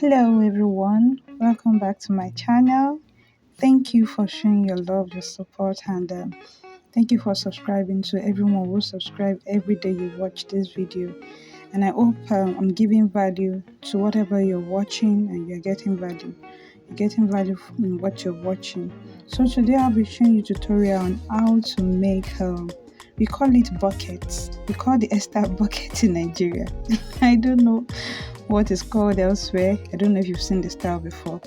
Hello everyone, welcome back to my channel. Thank you for showing your love, your support, and thank you for subscribing to everyone who subscribe every day you watch this video. And I hope I'm giving value to whatever you're watching and you're getting value. You're getting value in what you're watching. So today I'll be showing you a tutorial on how to make we call it buckets. We call the Esther bucket in Nigeria. I don't know what is called elsewhere. I don't know if you've seen the style before,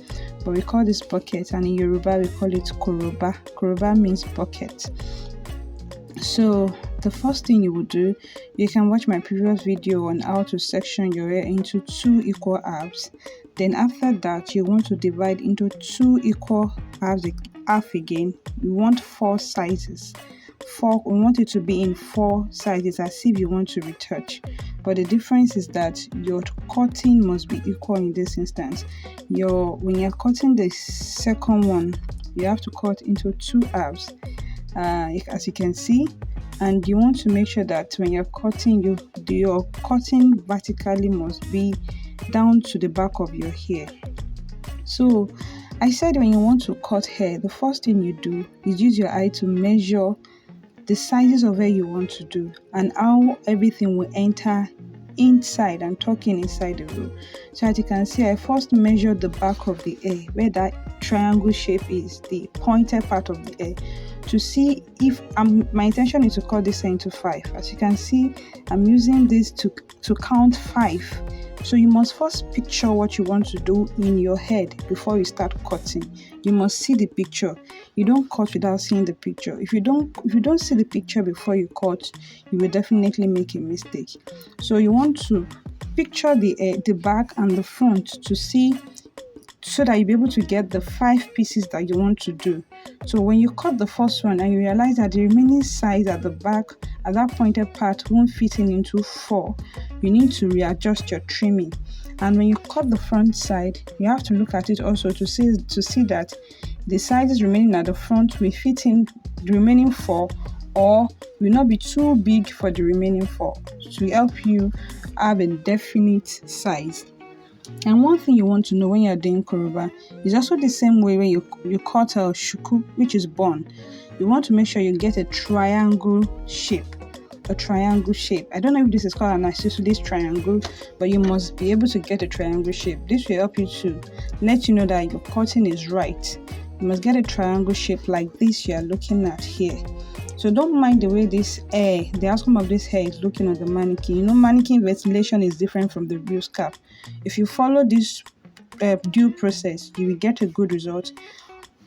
but we call this bucket, and in Yoruba we call it koroba. Koroba means bucket. So the first thing you would do, you can watch my previous video on how to section your hair into two equal halves. Then after that, you want to divide into two equal half again. You want four sizes. We want it to be in four sizes, as if you want to retouch. But the difference is that your cutting must be equal in this instance. When you're cutting the second one, you have to cut into two halves, as you can see. And you want to make sure that when you're cutting, your cutting vertically must be down to the back of your hair. So I said when you want to cut hair, the first thing you do is use your eye to measure the sizes of hair you want to do and how everything will enter inside and tucking inside the row. So as you can see, I first measured the back of the hair, where that triangle shape is, the pointed part of the hair, to see if my intention is to cut this hair into 5. As you can see, I'm using this to count 5. So you must first picture what you want to do in your head before you start cutting. You must see the picture. You don't cut without seeing the picture. If you don't see the picture before you cut, you will definitely make a mistake. So you want to picture the back and the front to see, so that you'll be able to get the 5 pieces that you want to do. So when you cut the first one and you realize that the remaining size at the back, at that pointed part, won't fit into 4, you need to readjust your trimming. And when you cut the front side, you have to look at it also to see that the sizes remaining at the front will fit in the remaining 4, or will not be too big for the remaining 4, to help you have a definite size. And one thing you want to know when you're doing koroba is also the same way when you cut a shuku, which is bun. You want to make sure you get a triangle shape. I don't know if this is called an isosceles triangle, but you must be able to get a triangle shape. This will help you to let you know that your cutting is right. You must get a triangle shape like this you are looking at here. So don't mind the way this hair, the outcome of this hair is looking on the mannequin. You know, mannequin ventilation is different from the real scalp. If you follow this due process, you will get a good result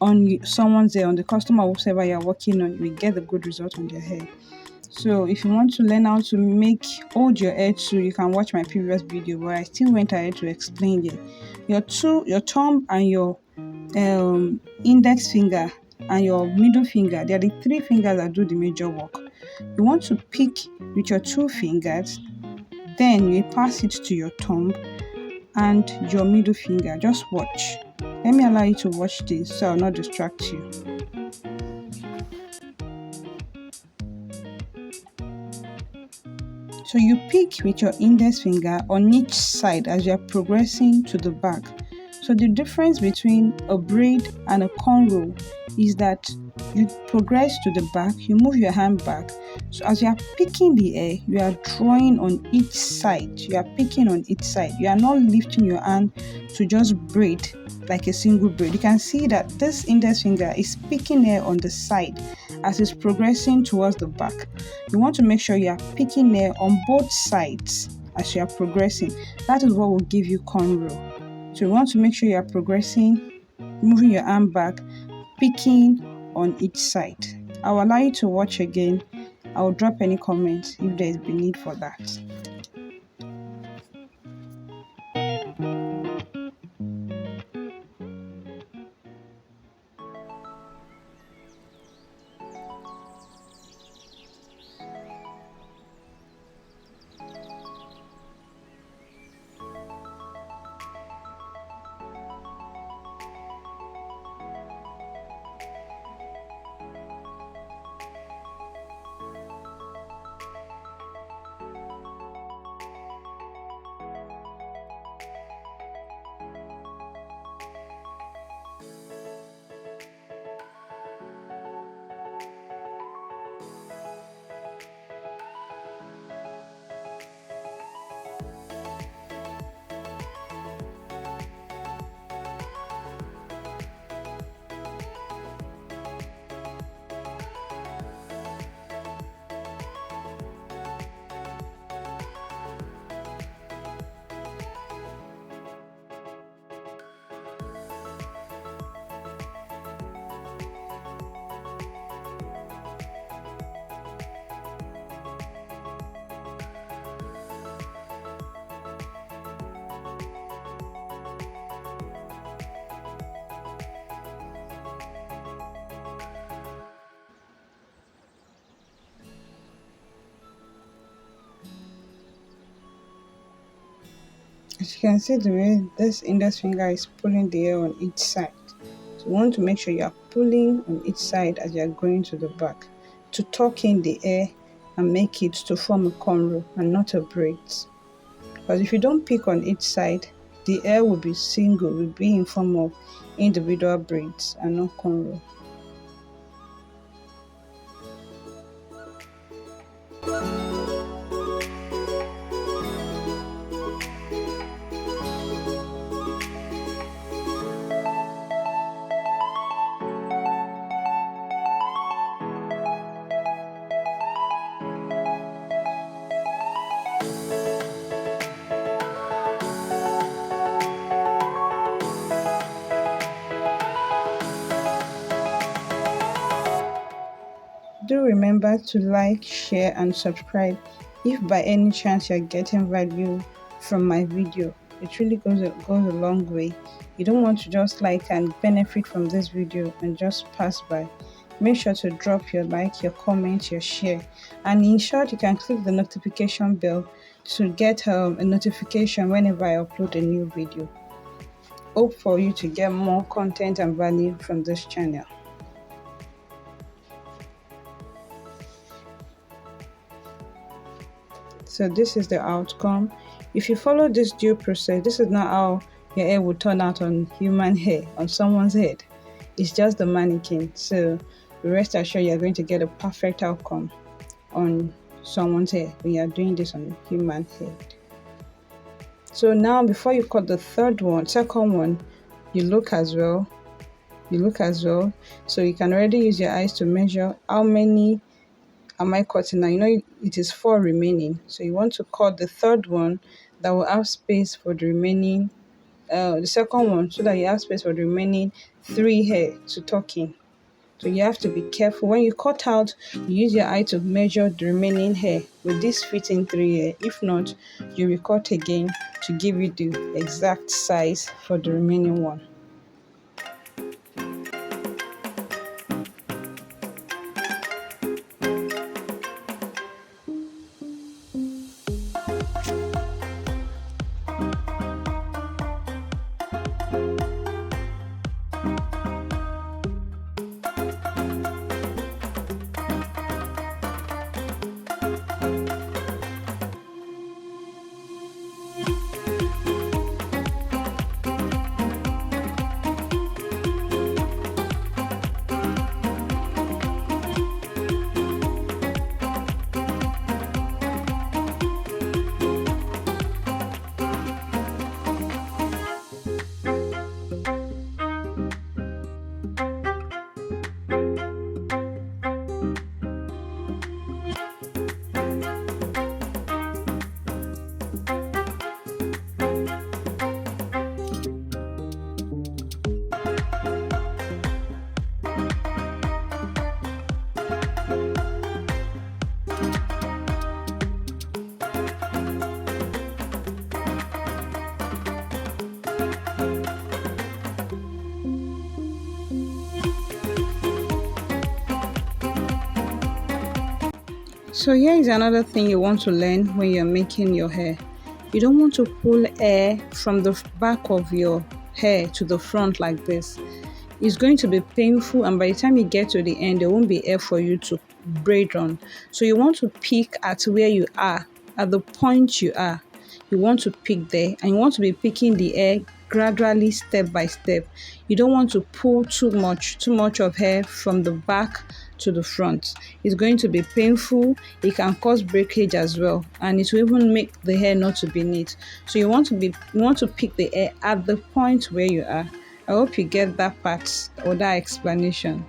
on someone's hair, on the customer, whoever you're working on. You will get a good result on their hair. So if you want to learn how to hold your hair too, you can watch my previous video where I still went ahead to explain it. Your thumb and your index finger and your middle finger, they are the 3 fingers that do the major work. You want to pick with your 2 fingers, then you pass it to your thumb and your middle finger. Just watch. Let me allow you to watch this so I'll not distract you. So you pick with your index finger on each side as you are progressing to the back. So the difference between a braid and a cornrow is that you progress to the back, you move your hand back. So as you are picking the hair, you are drawing on each side. You are picking on each side. You are not lifting your hand to just braid like a single braid. You can see that this index finger is picking hair on the side as it's progressing towards the back. You want to make sure you are picking hair on both sides as you are progressing. That is what will give you cornrow. So you want to make sure you are progressing, moving your arm back, picking on each side. I will allow you to watch again. I will drop any comments if there is a need for that. Thank you. As you can see the way this index finger is pulling the hair on each side. So you want to make sure you are pulling on each side as you are going to the back to tuck in the hair and make it to form a cornrow and not a braids. Because if you don't pick on each side, the hair will be single, will be in form of individual braids and not cornrow. Do remember to like, share and subscribe if by any chance you're getting value from my video. It really goes a long way. You don't want to just like and benefit from this video and just pass by. Make sure to drop your like, your comment, your share, and in short you can click the notification bell to get a notification whenever I upload a new video. Hope for you to get more content and value from this channel. So this is the outcome. If you follow this due process, this is not how your hair will turn out on human hair, on someone's head. It's just the mannequin. So rest assured you're going to get a perfect outcome on someone's hair when you're doing this on human head. So now before you cut the second one, you look as well. So you can already use your eyes to measure how many am I cutting now. You know it is 4 remaining, so you want to cut the third one that will have space for the remaining the second one, so that you have space for the remaining 3 hair to tuck in. So you have to be careful when you cut out. You use your eye to measure the remaining hair with this fitting 3 hair. If not, you will cut again to give you the exact size for the remaining one. So here is another thing you want to learn when you're making your hair. You don't want to pull hair from the back of your hair to the front like this. It's going to be painful, and by the time you get to the end, there won't be hair for you to braid on. So you want to pick at where you are, at the point you are. You want to pick there, and you want to be picking the hair gradually, step by step. You don't want to pull too much of hair from the back to the front. It's going to be painful. It can cause breakage as well, and it will even make the hair not to be neat. So you want to pick the hair at the point where you are. I hope you get that part or that explanation.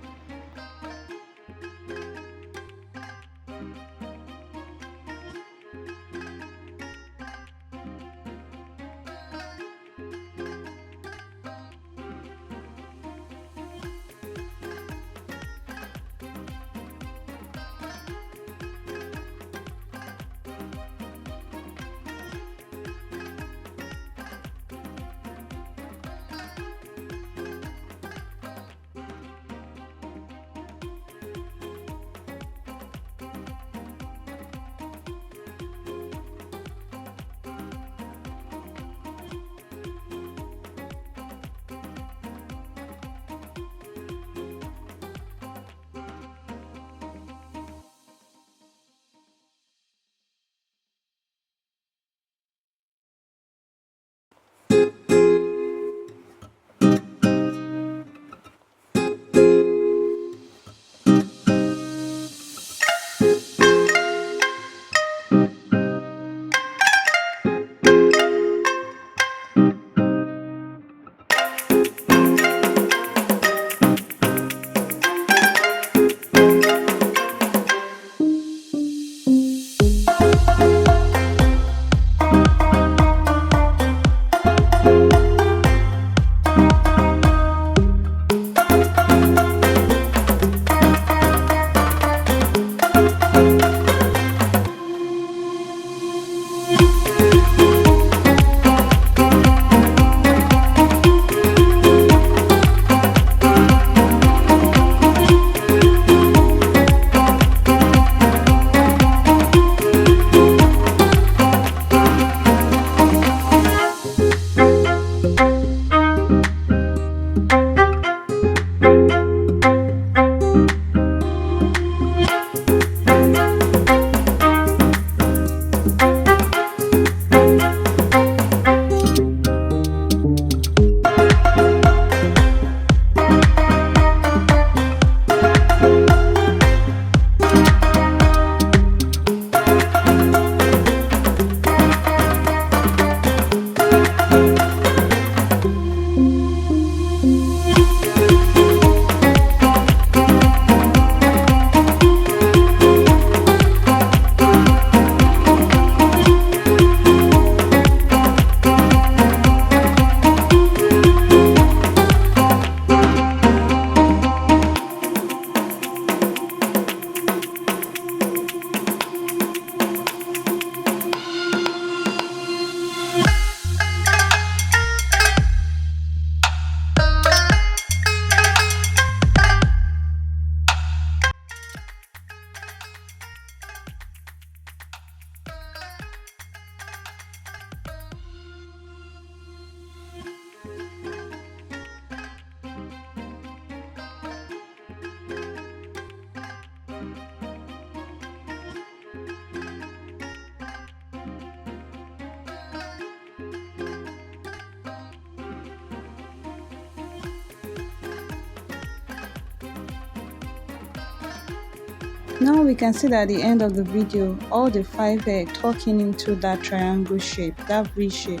Now we can see that at the end of the video, all the 5 hair tucking into that triangle shape, that V shape.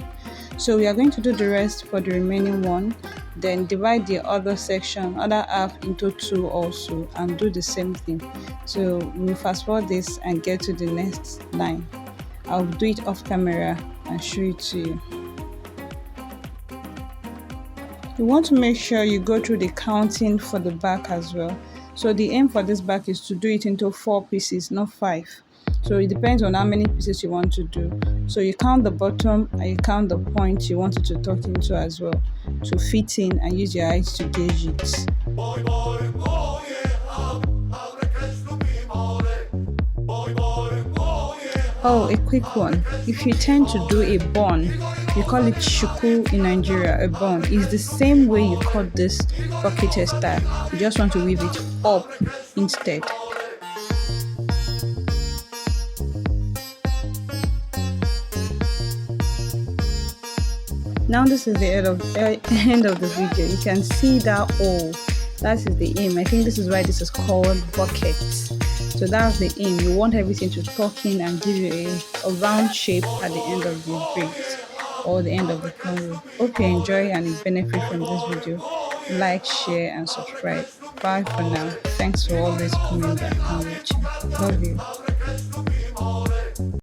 So we are going to do the rest for the remaining one, then divide the other section, other half into 2 also, and do the same thing. So we'll fast forward this and get to the next line. I'll do it off camera and show it to you. You want to make sure you go through the counting for the back as well. So the aim for this back is to do it into 4 pieces, not 5. So it depends on how many pieces you want to do. So you count the bottom and you count the point you want it to tuck into as well, to fit in, and use your eyes to gauge it. Oh, a quick one. If you tend to do a bun, we call it shuku in Nigeria, a bun. It's the same way you cut this bucket hairstyle. You just want to weave it up instead. Now this is the end of the video. You can see that hole. That is the aim. I think this is why this is called bucket. So that's the aim. You want everything to tuck in and give you a round shape at the end of the braids or the end of the cornrow. Hope you enjoy and you benefit from this video. Like, share and subscribe. Bye for now. Thanks for always coming back and watching. Love you.